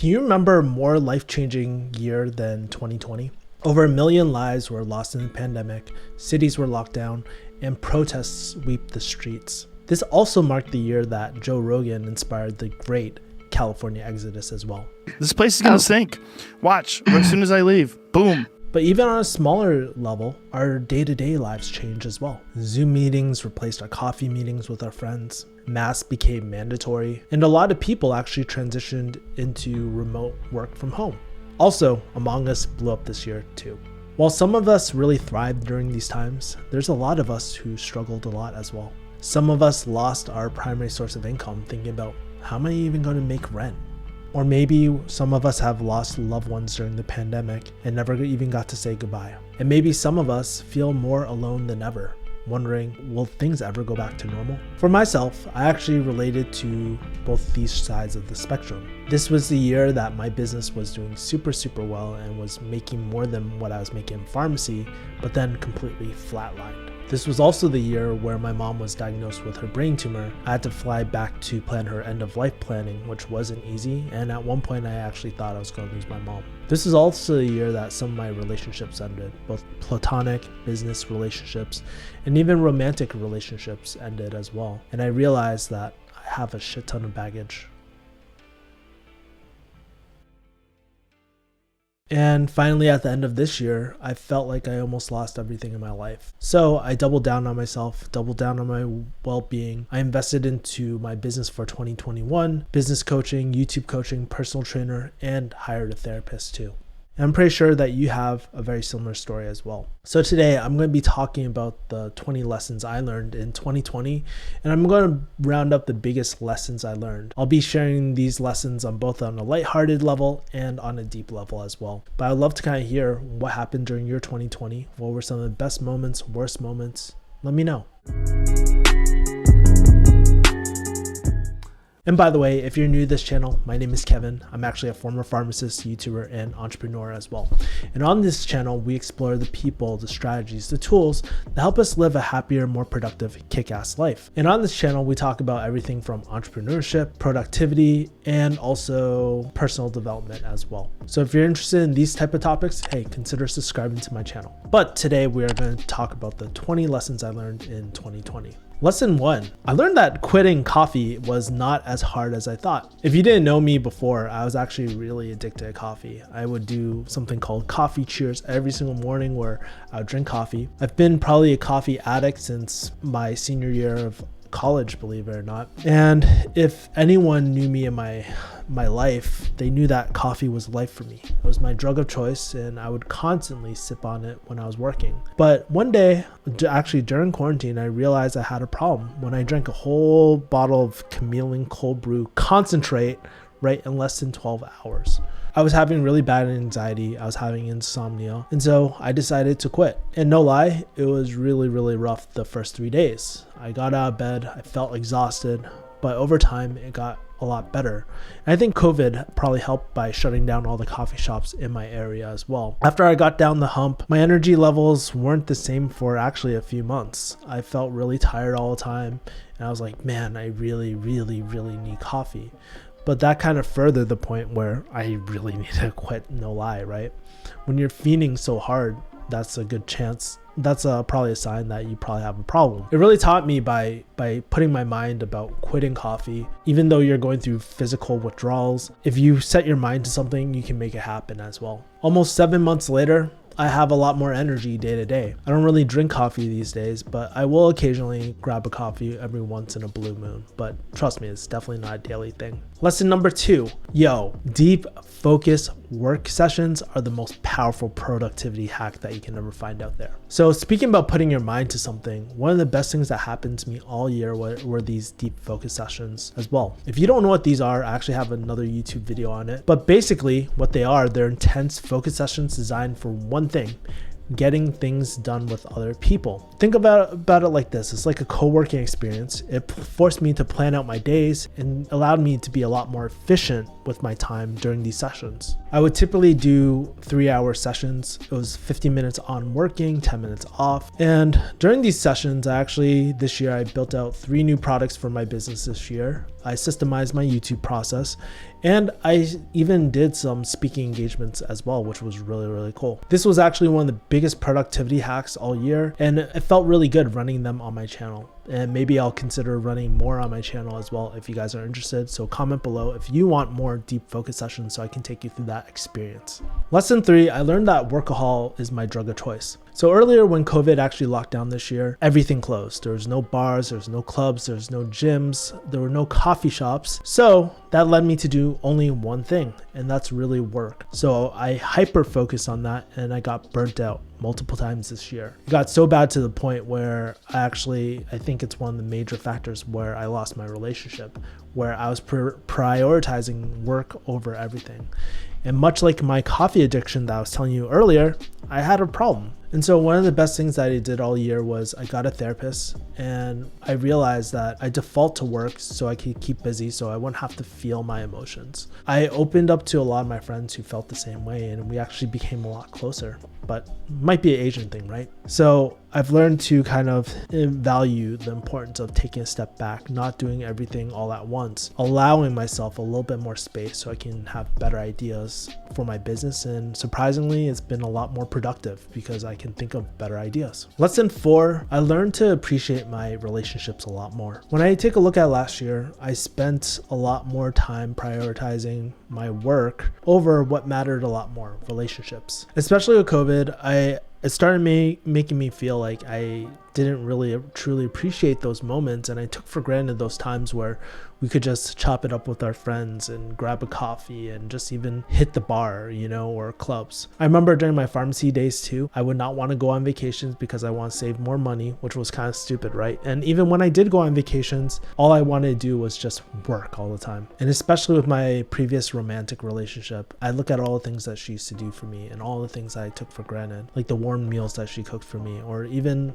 Can you remember a more life-changing year than 2020? Over 1 million lives were lost in the pandemic, cities were locked down, and protests swept the streets. This also marked the year that Joe Rogan inspired the great California exodus as well. This place is gonna sink. Watch, as soon as I leave, boom. But even on a smaller level, our day-to-day lives changed as well. Zoom meetings replaced our coffee meetings with our friends. Masks became mandatory, and a lot of people actually transitioned into remote work from home. Also, Among Us blew up this year too. While some of us really thrived during these times, there's a lot of us who struggled a lot as well. Some of us lost our primary source of income thinking about, how am I even going to make rent? Or maybe some of us have lost loved ones during the pandemic and never even got to say goodbye. And maybe some of us feel more alone than ever, wondering, will things ever go back to normal? For myself, I actually related to both these sides of the spectrum. This was the year that my business was doing super well and was making more than what I was making in pharmacy, but then completely flatlined. This was also the year where my mom was diagnosed with her brain tumor. I had to fly back to plan her end of life planning, which wasn't easy, and at one point I actually thought I was going to lose my mom. This is also the year that some of my relationships ended, both platonic, business relationships, and even romantic relationships ended as well. And I realized that I have a shit ton of baggage. And finally, at the end of this year, I felt like I almost lost everything in my life. So I doubled down on myself, doubled down on my well-being. I invested into my business for 2021, business coaching, YouTube coaching, personal trainer, and hired a therapist too. And I'm pretty sure that you have a very similar story as well. So today I'm going to be talking about the 20 lessons I learned in 2020, and I'm going to round up the biggest lessons I learned. I'll be sharing these lessons on both on a lighthearted level and on a deep level as well. But I'd love to kind of hear what happened during your 2020. What were some of the best moments, worst moments? Let me know. And by the way, if you're new to this channel, my name is Kevin. I'm actually a former pharmacist, YouTuber, and entrepreneur as well. And on this channel, we explore the people, the strategies, the tools that help us live a happier, more productive, kick-ass life. And on this channel, we talk about everything from entrepreneurship, productivity, and also personal development as well. So if you're interested in these type of topics, hey, consider subscribing to my channel. But today we are going to talk about the 20 lessons I learned in 2020. Lesson 1. I learned that quitting coffee was not as hard as I thought. If you didn't know me before, I was actually really addicted to coffee. I would do something called coffee cheers every single morning where I would drink coffee. I've been probably a coffee addict since my senior year of college, believe it or not. And if anyone knew me in my life, they knew that coffee was life for me. It was my drug of choice, and I would constantly sip on it when I was working. But one day, actually during quarantine, I realized I had a problem when I drank a whole bottle of chameleon cold brew concentrate right in less than 12 hours. I was having really bad anxiety. I was having insomnia. And so I decided to quit. And no lie, it was really rough the first 3 days. I got out of bed. I felt exhausted. But over time, it got a lot better. And I think COVID probably helped by shutting down all the coffee shops in my area as well. After I got down the hump, my energy levels weren't the same for actually a few months. I felt really tired all the time. And I was like, man, I really need coffee. But that kind of furthered the point where I really need to quit, no lie, right? When you're fiending so hard, that's a good chance. That's probably a sign that you probably have a problem. It really taught me by putting my mind about quitting coffee. Even though you're going through physical withdrawals, if you set your mind to something, you can make it happen as well. Almost 7 months later, I have a lot more energy day to day. I don't really drink coffee these days, but I will occasionally grab a coffee every once in a blue moon. But trust me, it's definitely not a daily thing. Lesson number 2, deep focus work sessions are the most powerful productivity hack that you can ever find out there. So speaking about putting your mind to something, one of the best things that happened to me all year were these deep focus sessions as well. If you don't know what these are, I actually have another YouTube video on it. But basically what they are, they're intense focus sessions designed for one thing: getting things done with other people. Think about it like this. It's like a co-working experience. It forced me to plan out my days and allowed me to be a lot more efficient with my time during these sessions. I would typically do 3-hour sessions. It was 50 minutes on working, 10 minutes off. And during these sessions, this year I built out 3 new products for my business this year. I systemized my YouTube process, and I even did some speaking engagements as well, which was really, really cool. This was actually one of the biggest productivity hacks all year, and it felt really good running them on my channel. And maybe I'll consider running more on my channel as well if you guys are interested. So comment below if you want more deep focus sessions so I can take you through that experience. Lesson 3, I learned that work-cohol is my drug of choice. So earlier when COVID actually locked down this year, everything closed. There was no bars, there was no clubs, there was no gyms, there were no coffee shops. So that led me to do only one thing, and that's really work. So I hyper focused on that and I got burnt out multiple times this year. It got so bad to the point where I think it's one of the major factors where I lost my relationship, where I was prioritizing work over everything. And much like my coffee addiction that I was telling you earlier, I had a problem. And so one of the best things that I did all year was I got a therapist, and I realized that I default to work so I could keep busy so I wouldn't have to feel my emotions. I opened up to a lot of my friends who felt the same way, and we actually became a lot closer, but might be an Asian thing, right? So I've learned to kind of value the importance of taking a step back, not doing everything all at once, allowing myself a little bit more space so I can have better ideas for my business. And surprisingly, it's been a lot more productive because I can think of better ideas. Lesson 4, I learned to appreciate my relationships a lot more. When I take a look at last year, I spent a lot more time prioritizing my work over what mattered a lot more, relationships. Especially with COVID, it started making me feel like I didn't really truly appreciate those moments, and I took for granted those times where we could just chop it up with our friends and grab a coffee and just even hit the bar, or clubs. I remember during my pharmacy days too, I would not want to go on vacations because I want to save more money, which was kind of stupid, right? And even when I did go on vacations, all I wanted to do was just work all the time. And especially with my previous romantic relationship, I look at all the things that she used to do for me and all the things that I took for granted, like the warm meals that she cooked for me, or even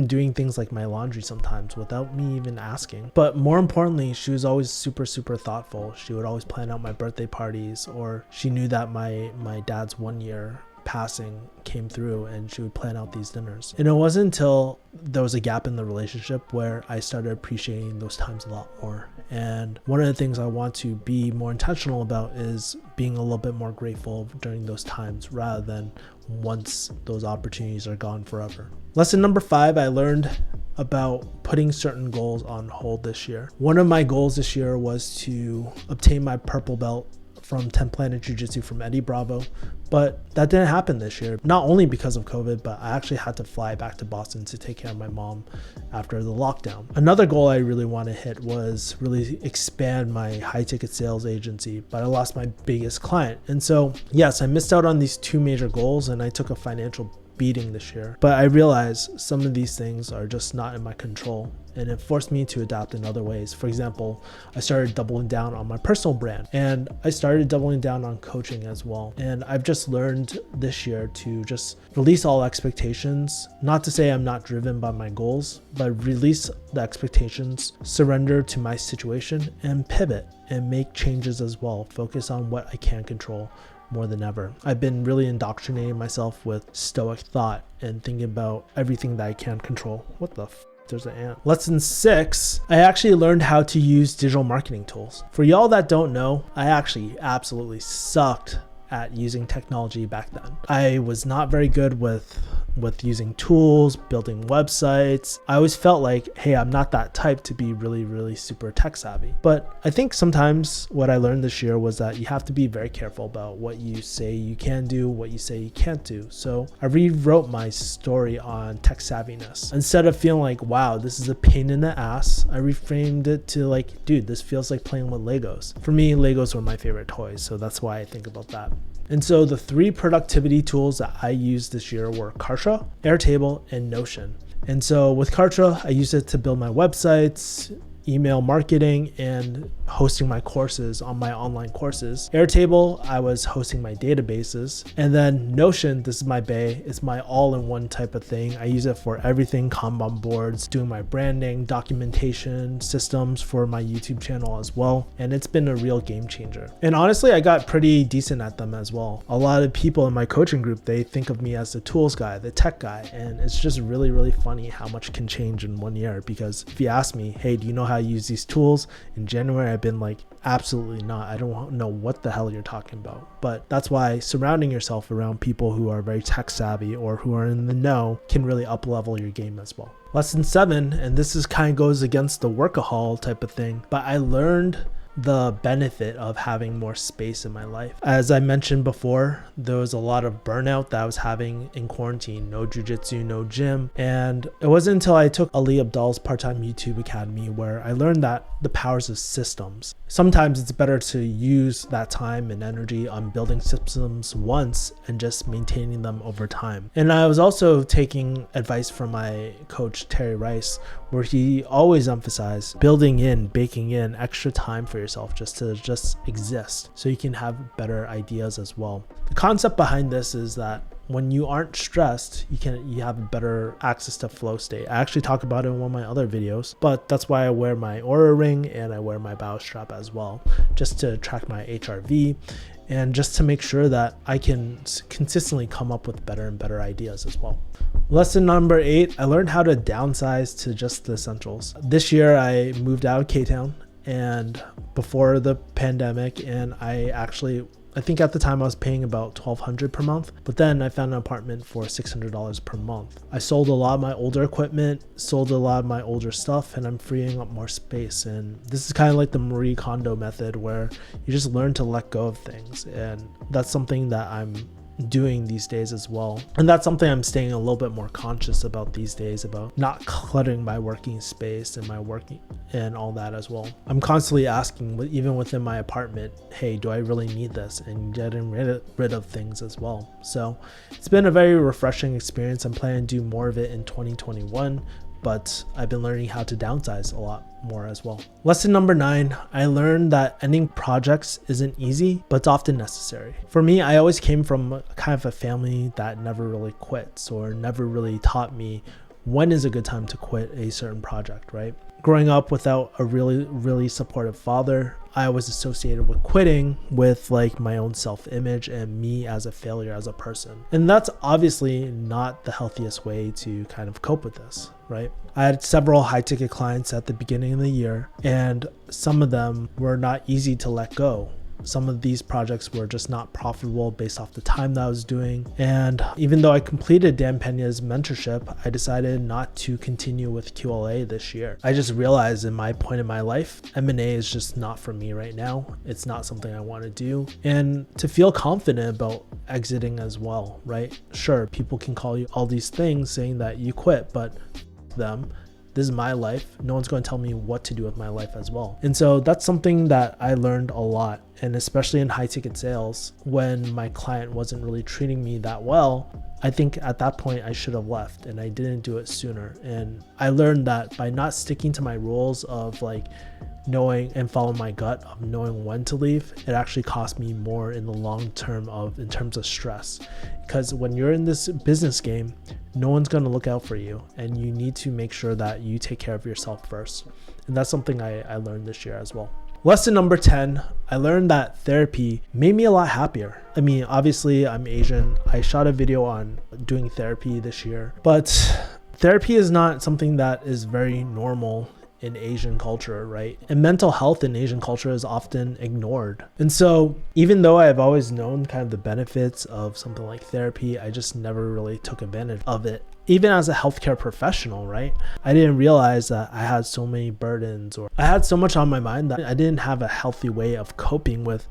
doing things like my laundry sometimes without me even asking. But more importantly, she was always super, super thoughtful. She would always plan out my birthday parties, or she knew that my dad's 1 year passing came through and she would plan out these dinners. And it wasn't until there was a gap in the relationship where I started appreciating those times a lot more. And one of the things I want to be more intentional about is being a little bit more grateful during those times rather than once those opportunities are gone forever. Lesson number 5, I learned about putting certain goals on hold this year. One of my goals this year was to obtain my purple belt from 10 Planet Jiu-Jitsu from Eddie Bravo, but that didn't happen this year. Not only because of COVID, but I actually had to fly back to Boston to take care of my mom after the lockdown. Another goal I really want to hit was really expand my high ticket sales agency, but I lost my biggest client. And so yes, I missed out on these 2 major goals and I took a financial beating this year, but I realized some of these things are just not in my control, and it forced me to adapt in other ways. For example, I started doubling down on my personal brand, and I started doubling down on coaching as well. And I've just learned this year to just release all expectations, not to say I'm not driven by my goals, but release the expectations, surrender to my situation, and pivot and make changes as well. Focus on what I can control more than ever. I've been really indoctrinating myself with stoic thought and thinking about everything that I can control. What the there's an ant. Lesson 6, I actually learned how to use digital marketing tools. For y'all that don't know, I actually absolutely sucked at using technology back then. I was not very good with using tools, building websites. I always felt like, hey, I'm not that type to be really, really super tech savvy. But I think sometimes what I learned this year was that you have to be very careful about what you say you can do, what you say you can't do. So I rewrote my story on tech savviness. Instead of feeling like, wow, this is a pain in the ass, I reframed it to like, dude, this feels like playing with Legos. For me, Legos were my favorite toys, so that's why I think about that. And so the 3 productivity tools that I used this year were Kartra, Airtable, and Notion. And so with Kartra, I used it to build my websites, email marketing and hosting my courses on my online courses. Airtable, I was hosting my databases. And then Notion, this is my bae. It's my all-in-one type of thing. I use it for everything, Kanban boards, doing my branding, documentation, systems for my YouTube channel as well. And it's been a real game changer. And honestly, I got pretty decent at them as well. A lot of people in my coaching group, they think of me as the tools guy, the tech guy. And it's just really, really funny how much can change in 1 year. Because if you ask me, hey, do you know how to use these tools? In January, I've been like, absolutely not. I don't know what the hell you're talking about. But that's why surrounding yourself around people who are very tech savvy or who are in the know can really up level your game as well. Lesson 7, and this is kind of goes against the work-cohol type of thing, but I learned the benefit of having more space in my life. As I mentioned before, there was a lot of burnout that I was having in quarantine. No jujitsu, no gym. And it wasn't until I took Ali Abdal's part-time YouTube Academy where I learned that the powers of systems. Sometimes it's better to use that time and energy on building systems once and just maintaining them over time. And I was also taking advice from my coach, Terry Rice, where he always emphasized baking in extra time for yourself just to exist so you can have better ideas as well. The concept behind this is that when you aren't stressed, you have better access to flow state. I actually talk about it in one of my other videos, but that's why I wear my Oura ring and I wear my bow strap as well, just to track my HRV and just to make sure that I can consistently come up with better and better ideas as well. Lesson number 8, I learned how to downsize to just the essentials. This year I moved out of K-Town and before the pandemic, and I think at the time I was paying about $1,200 per month, but then I found an apartment for $600 per month. I sold a lot of my older equipment, sold a lot of my older stuff, and I'm freeing up more space. And this is kind of like the Marie Kondo method where you just learn to let go of things. And that's something that I'm doing these days as well. And that's something I'm staying a little bit more conscious about these days, about not cluttering my working space and my working and all that as well. I'm constantly asking, even within my apartment, hey, do I really need this? And getting rid of things as well. So it's been a very refreshing experience. I'm planning to do more of it in 2021, but I've been learning how to downsize a lot more as well. Lesson number 9, I learned that ending projects isn't easy, but it's often necessary. For me, I always came from kind of a family that never really quits or never really taught me when is a good time to quit a certain project, right? Growing up without a really supportive father, I was associated with quitting with like my own self-image and me as a failure as a person. And that's obviously not the healthiest way to kind of cope with this, right? I had several high-ticket clients at the beginning of the year, and some of them were not easy to let go. Some of these projects were just not profitable based off the time that I was doing. And even though I completed Dan Pena's mentorship, I decided not to continue with QLA this year. I just realized in my point in my life, M&A is just not for me right now. It's not something I want to do. And to feel confident about exiting as well, right? Sure, people can call you all these things saying that you quit, but them. This is my life. No one's going to tell me what to do with my life as well. And so that's something that I learned a lot. And especially in high ticket sales, when my client wasn't really treating me that well, I think at that point I should have left, and I didn't do it sooner. And I learned that by not sticking to my rules of like knowing and following my gut of knowing when to leave, it actually cost me more in the long term in terms of stress. Because when you're in this business game, no one's going to look out for you, and you need to make sure that you take care of yourself first. And that's something I learned this year as well. Lesson number 10, I learned that therapy made me a lot happier. I mean, obviously I'm Asian. I shot a video on doing therapy this year, but therapy is not something that is very normal in Asian culture, right? And mental health in Asian culture is often ignored. And so even though I've always known kind of the benefits of something like therapy, I just never really took advantage of it. Even as a healthcare professional, right? I didn't realize that I had so many burdens, or I had so much on my mind that I didn't have a healthy way of coping with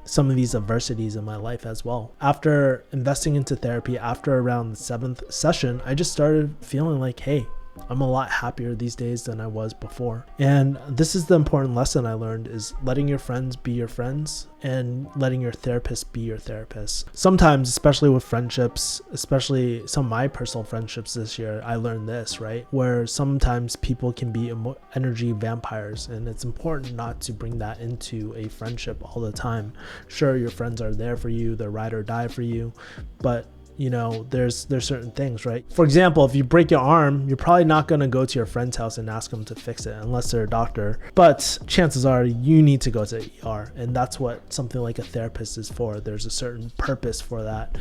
some of these adversities in my life as well. After investing into therapy, after around the 7th session, I just started feeling like, hey, I'm a lot happier these days than I was before. And this is the important lesson I learned, is letting your friends be your friends and letting your therapist be your therapist. Sometimes, especially with friendships, especially some of my personal friendships this year, I learned this, right? Where sometimes people can be energy vampires, and it's important not to bring that into a friendship all the time. Sure, your friends are there for you, they're ride or die for you, but you know, there's certain things, right? For example, if you break your arm, you're probably not going to go to your friend's house and ask them to fix it unless they're a doctor. But chances are you need to go to the ER, and that's what something like a therapist is for. There's a certain purpose for that.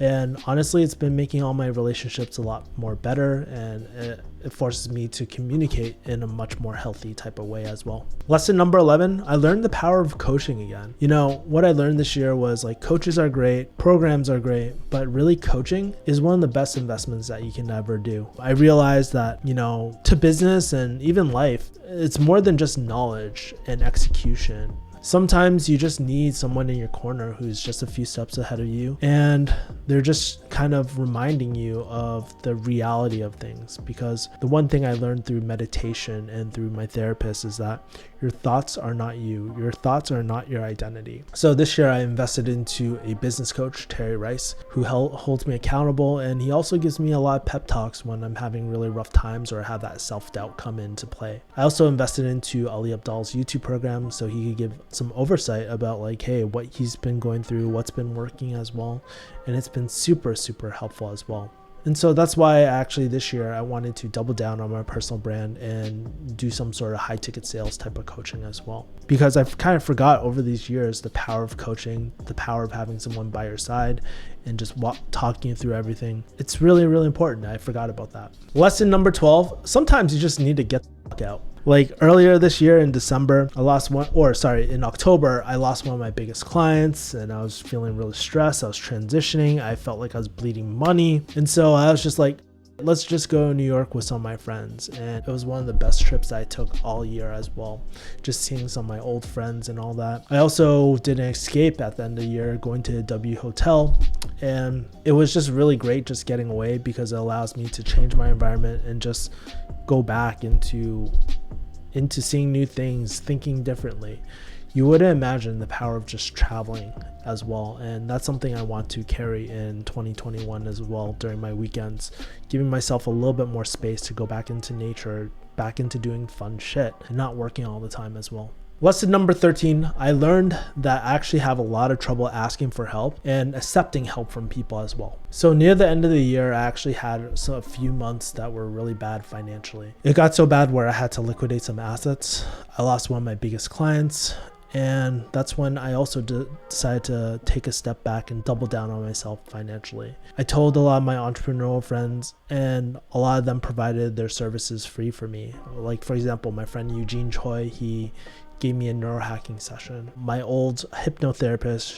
And honestly, it's been making all my relationships a lot more better, and it forces me to communicate in a much more healthy type of way as well. Lesson number 11, I learned the power of coaching again. You know, what I learned this year was like, coaches are great, programs are great, but really coaching is one of the best investments that you can ever do. I realized that, you know, to business and even life, it's more than just knowledge and execution. Sometimes you just need someone in your corner who's just a few steps ahead of you, and they're just kind of reminding you of the reality of things. Because the one thing I learned through meditation and through my therapist is that your thoughts are not you. Your thoughts are not your identity. So this year I invested into a business coach, Terry Rice, who holds me accountable, and he also gives me a lot of pep talks when I'm having really rough times or have that self-doubt come into play. I also invested into Ali Abdal's YouTube program so he could give some oversight about like, hey, what he's been going through, what's been working as well. And it's been super, super helpful as well. And so that's why actually this year I wanted to double down on my personal brand and do some sort of high ticket sales type of coaching as well. Because I've kind of forgot over these years the power of coaching, the power of having someone by your side and just talking you through everything. It's really, really important. I forgot about that. Lesson number 12, sometimes you just need to get the fuck out. Like earlier this year in October, I lost one of my biggest clients, and I was feeling really stressed. I was transitioning. I felt like I was bleeding money. And so I was just like, let's just go to New York with some of my friends. And it was one of the best trips I took all year as well. Just seeing some of my old friends and all that. I also did an escape at the end of the year, going to the W Hotel. And it was just really great just getting away, because it allows me to change my environment and just go back into seeing new things, thinking differently. You wouldn't imagine the power of just traveling as well. And that's something I want to carry in 2021 as well during my weekends, giving myself a little bit more space to go back into nature, back into doing fun shit and not working all the time as well. Lesson number 13, I learned that I actually have a lot of trouble asking for help and accepting help from people as well. So near the end of the year, I actually had a few months that were really bad financially. It got so bad where I had to liquidate some assets. I lost one of my biggest clients. And that's when I also decided to take a step back and double down on myself financially. I told a lot of my entrepreneurial friends, and a lot of them provided their services free for me. Like, for example, my friend Eugene Choi, he gave me a neurohacking session. My old hypnotherapist,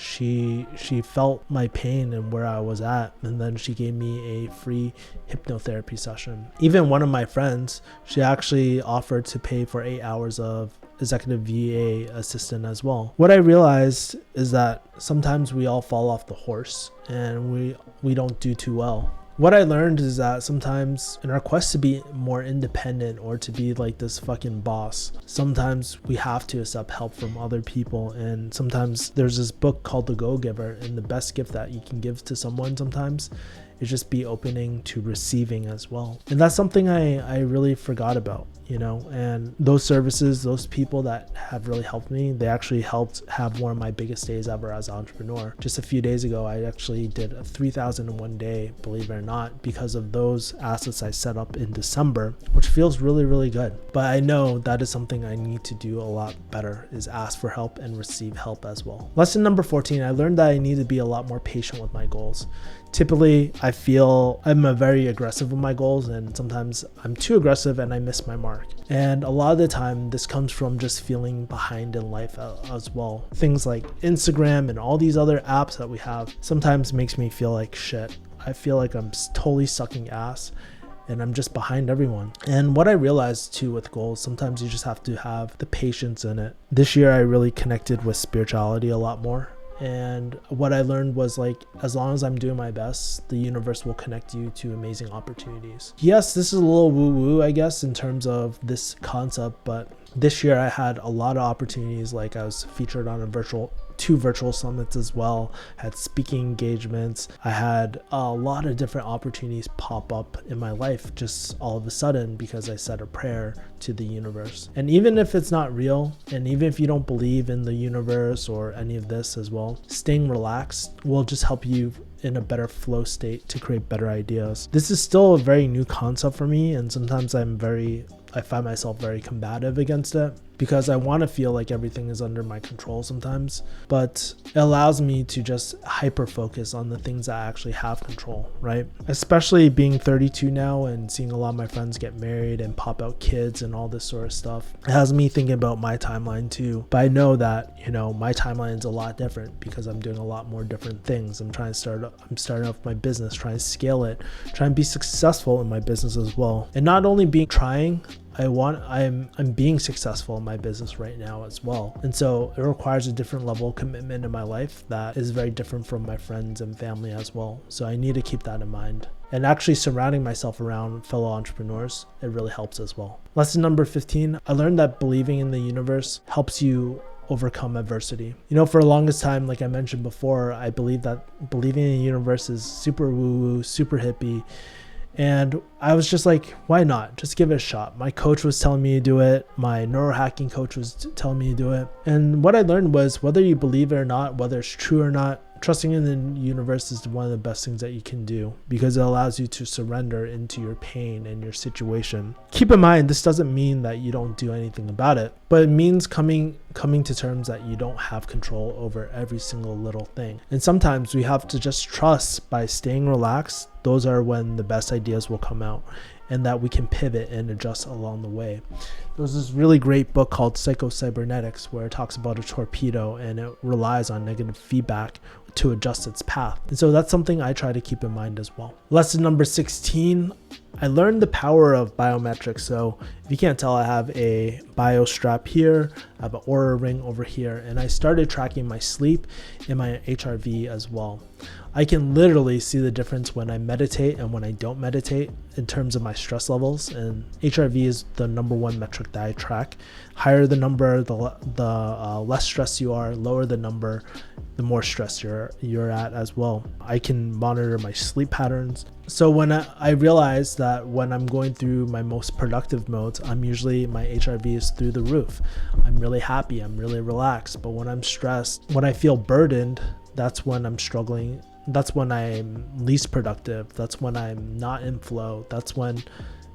she felt my pain and where I was at, and then she gave me a free hypnotherapy session. Even one of my friends, she actually offered to pay for 8 hours of executive VA assistant as well. What I realized is that sometimes we all fall off the horse and we don't do too well. What I learned is that sometimes in our quest to be more independent or to be like this fucking boss, sometimes we have to accept help from other people. And sometimes there's this book called The Go-Giver, and the best gift that you can give to someone sometimes is just be opening to receiving as well. And that's something I really forgot about, you know, and those services, those people that have really helped me, they actually helped have one of my biggest days ever as an entrepreneur. Just a few days ago, I actually did a 3,001 day, believe it or not, because of those assets I set up in December, which feels really, really good. But I know that is something I need to do a lot better, is ask for help and receive help as well. Lesson number 14, I learned that I need to be a lot more patient with my goals. Typically, I feel I'm very aggressive with my goals, and sometimes I'm too aggressive and I miss my mark. And a lot of the time, this comes from just feeling behind in life as well. Things like Instagram and all these other apps that we have sometimes makes me feel like shit. I feel like I'm totally sucking ass and I'm just behind everyone. And what I realized too with goals, sometimes you just have to have the patience in it. This year, I really connected with spirituality a lot more. And what I learned was like, as long as I'm doing my best, the universe will connect you to amazing opportunities. Yes, this is a little woo-woo, I guess, in terms of this concept, but this year I had a lot of opportunities. Like I was featured on two virtual summits as well, had speaking engagements. I had a lot of different opportunities pop up in my life just all of a sudden because I said a prayer to the universe. And even if it's not real, and even if you don't believe in the universe or any of this as well, staying relaxed will just help you in a better flow state to create better ideas. This is still a very new concept for me, and sometimes I find myself very combative against it because I want to feel like everything is under my control sometimes, but it allows me to just hyper focus on the things I actually have control, right? Especially being 32 now and seeing a lot of my friends get married and pop out kids and all this sort of stuff. It has me thinking about my timeline too, but I know that, my timeline is a lot different because I'm doing a lot more different things. I'm starting off my business, trying to scale it, trying to be successful in my business as well. And not only I'm being successful in my business right now as well. And so it requires a different level of commitment in my life that is very different from my friends and family as well. So I need to keep that in mind. And actually surrounding myself around fellow entrepreneurs, it really helps as well. Lesson number 15, I learned that believing in the universe helps you overcome adversity. For the longest time, like I mentioned before, I believe that believing in the universe is super woo-woo, super hippie. And I was just like, why not? Just give it a shot. My coach was telling me to do it. My neurohacking coach was telling me to do it. And what I learned was whether you believe it or not, whether it's true or not, trusting in the universe is one of the best things that you can do because it allows you to surrender into your pain and your situation. Keep in mind, this doesn't mean that you don't do anything about it, but it means coming to terms that you don't have control over every single little thing. And sometimes we have to just trust by staying relaxed. Those are when the best ideas will come out, and that we can pivot and adjust along the way. There's this really great book called Psycho-Cybernetics where it talks about a torpedo and it relies on negative feedback to adjust its path. And so that's something I try to keep in mind as well. Lesson number 16, I learned the power of biometrics. So if you can't tell, I have a bio strap here, I have an Oura ring over here, and I started tracking my sleep and my HRV as well. I can literally see the difference when I meditate and when I don't meditate in terms of my stress levels. And HRV is the number one metric that I track. Higher the number, the less stressed you are. Lower the number, the more stressed you're at as well. I can monitor my sleep patterns. So when I realized that when I'm going through my most productive modes, my HRV is through the roof. I'm really happy, I'm really relaxed. But when I'm stressed, when I feel burdened, that's when I'm struggling. That's when I'm least productive. That's when I'm not in flow. That's when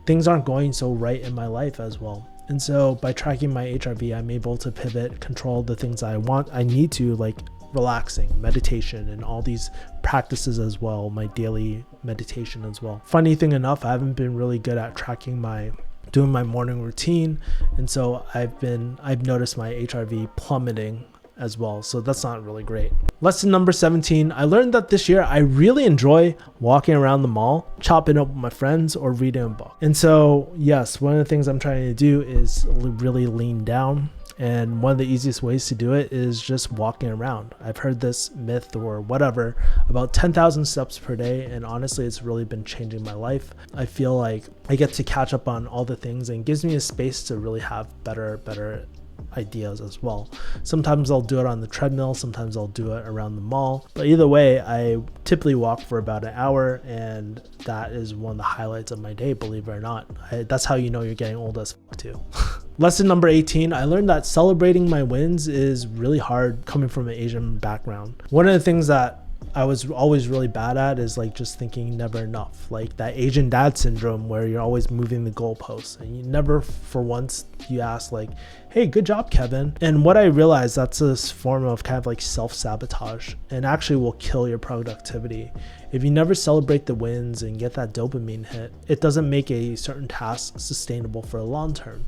things aren't going so right in my life as well. And so by tracking my HRV, I'm able to pivot, control the things I need to, like relaxing, meditation, and all these practices as well, my daily meditation as well. Funny thing enough, I haven't been really good at doing my morning routine. And so I've noticed my HRV plummeting as well. So that's not really great. Lesson number 17, I learned that this year I really enjoy walking around the mall, chopping up with my friends, or reading a book. And so yes, one of the things I'm trying to do is really lean down. And one of the easiest ways to do it is just walking around. I've heard this myth or whatever about 10,000 steps per day. And honestly, it's really been changing my life. I feel like I get to catch up on all the things and gives me a space to really have better ideas as well. Sometimes I'll do it on the treadmill, sometimes I'll do it around the mall, but either way, I typically walk for about an hour, and that is one of the highlights of my day, believe it or not. That's how you know you're getting old as fuck too. Lesson number 18, I learned that celebrating my wins is really hard coming from an Asian background. One of the things that I was always really bad at is like just thinking never enough, like that Asian dad syndrome where you're always moving the goalposts and you never for once you ask like, hey, good job, Kevin. And what I realized, that's this form of kind of like self-sabotage and actually will kill your productivity. If you never celebrate the wins and get that dopamine hit, it doesn't make a certain task sustainable for a long term.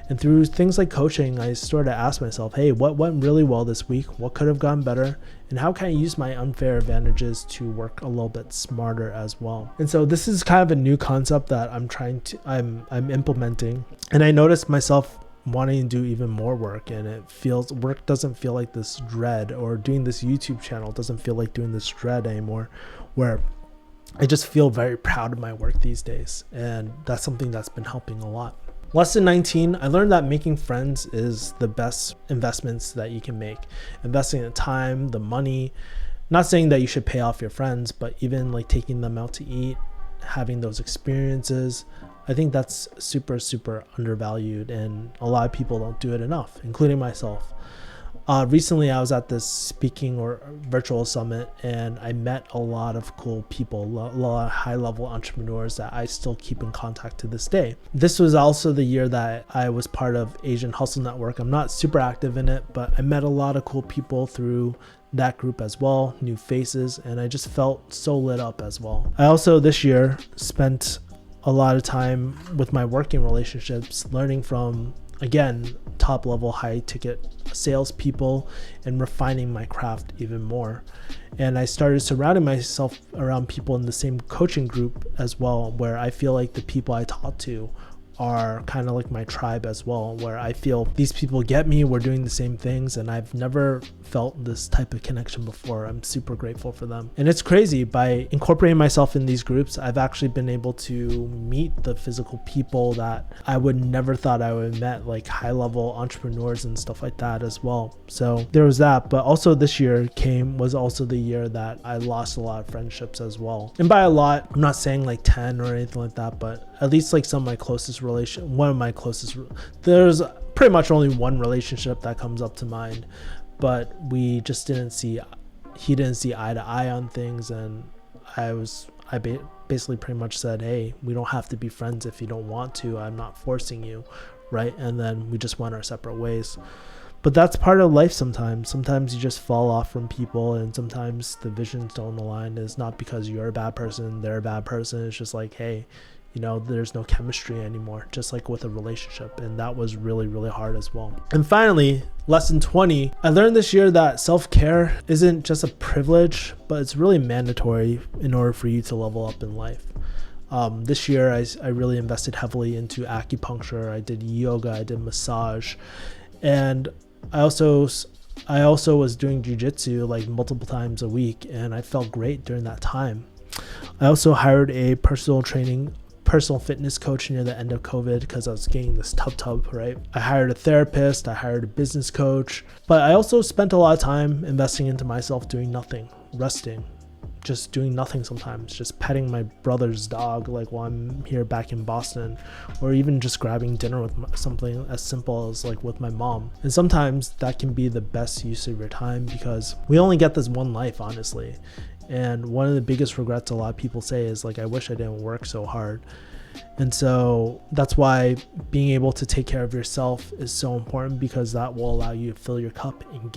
And through things like coaching, I started to ask myself, hey, what went really well this week? What could have gone better? And how can I use my unfair advantages to work a little bit smarter as well? And so this is kind of a new concept that I'm implementing. And I noticed myself wanting to do even more work, and work doesn't feel like this dread, or doing this YouTube channel doesn't feel like doing this dread anymore, where I just feel very proud of my work these days. And that's something that's been helping a lot. Lesson 19, I learned that making friends is the best investments that you can make. Investing the time, the money, not saying that you should pay off your friends, but even like taking them out to eat, having those experiences, I think that's super, super undervalued, and a lot of people don't do it enough, including myself. Recently, I was at this speaking or virtual summit, and I met a lot of cool people, a lot of high-level entrepreneurs that I still keep in contact to this day. This was also the year that I was part of Asian Hustle Network. I'm not super active in it, but I met a lot of cool people through that group as well, new faces, and I just felt so lit up as well. I also this year spent a lot of time with my working relationships, learning from, again, top level, high ticket salespeople, and refining my craft even more. And I started surrounding myself around people in the same coaching group as well, where I feel like the people I talk to are kind of like my tribe as well, where I feel these people get me, we're doing the same things, and I've never felt this type of connection before. I'm super grateful for them. And it's crazy, by incorporating myself in these groups, I've actually been able to meet the physical people that I would never thought I would have met, like high-level entrepreneurs and stuff like that as well. So there was that, but also this year was also the year that I lost a lot of friendships as well. And by a lot, I'm not saying like 10 or anything like that, but at least like some of my closest there's pretty much only one relationship that comes up to mind, but he didn't see eye to eye on things, and I basically pretty much said, hey, we don't have to be friends if you don't want to, I'm not forcing you, right? And then we just went our separate ways. But that's part of life sometimes you just fall off from people, and sometimes the visions don't align. It's not because you're a bad person, they're a bad person, it's just like, hey, there's no chemistry anymore, just like with a relationship. And that was really, really hard as well. And finally, lesson 20, I learned this year that self-care isn't just a privilege, but it's really mandatory in order for you to level up in life. This year, I really invested heavily into acupuncture. I did yoga, I did massage, and I also was doing jiu-jitsu like multiple times a week, and I felt great during that time. I also hired a personal fitness coach near the end of COVID because I was getting this tub, right? I hired a therapist, I hired a business coach, but I also spent a lot of time investing into myself, doing nothing, resting, just doing nothing sometimes, just petting my brother's dog like while I'm here back in Boston, or even just grabbing dinner with something as simple as like with my mom. And sometimes that can be the best use of your time, because we only get this one life, honestly. And one of the biggest regrets a lot of people say is like, I wish I didn't work so hard. And so that's why being able to take care of yourself is so important, because that will allow you to fill your cup and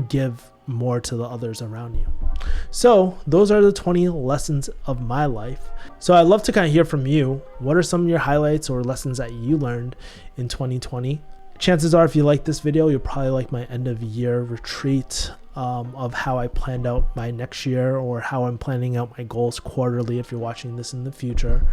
give more to the others around you. So those are the 20 lessons of my life. So I'd love to kind of hear from you. What are some of your highlights or lessons that you learned in 2020? Chances are, if you like this video, you'll probably like my end of year retreat of how I planned out my next year, or how I'm planning out my goals quarterly if you're watching this in the future.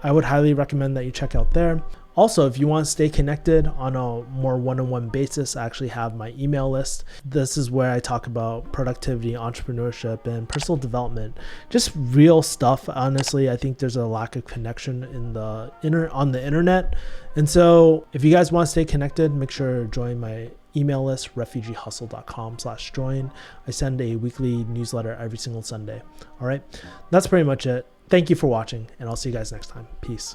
I would highly recommend that you check out there. Also, if you want to stay connected on a more one-on-one basis, I actually have my email list. This is where I talk about productivity, entrepreneurship, and personal development. Just real stuff. Honestly, I think there's a lack of connection on the internet. And so if you guys want to stay connected, make sure to join my email list, refugeehustle.com/join. I send a weekly newsletter every single Sunday. All right, that's pretty much it. Thank you for watching, and I'll see you guys next time. Peace.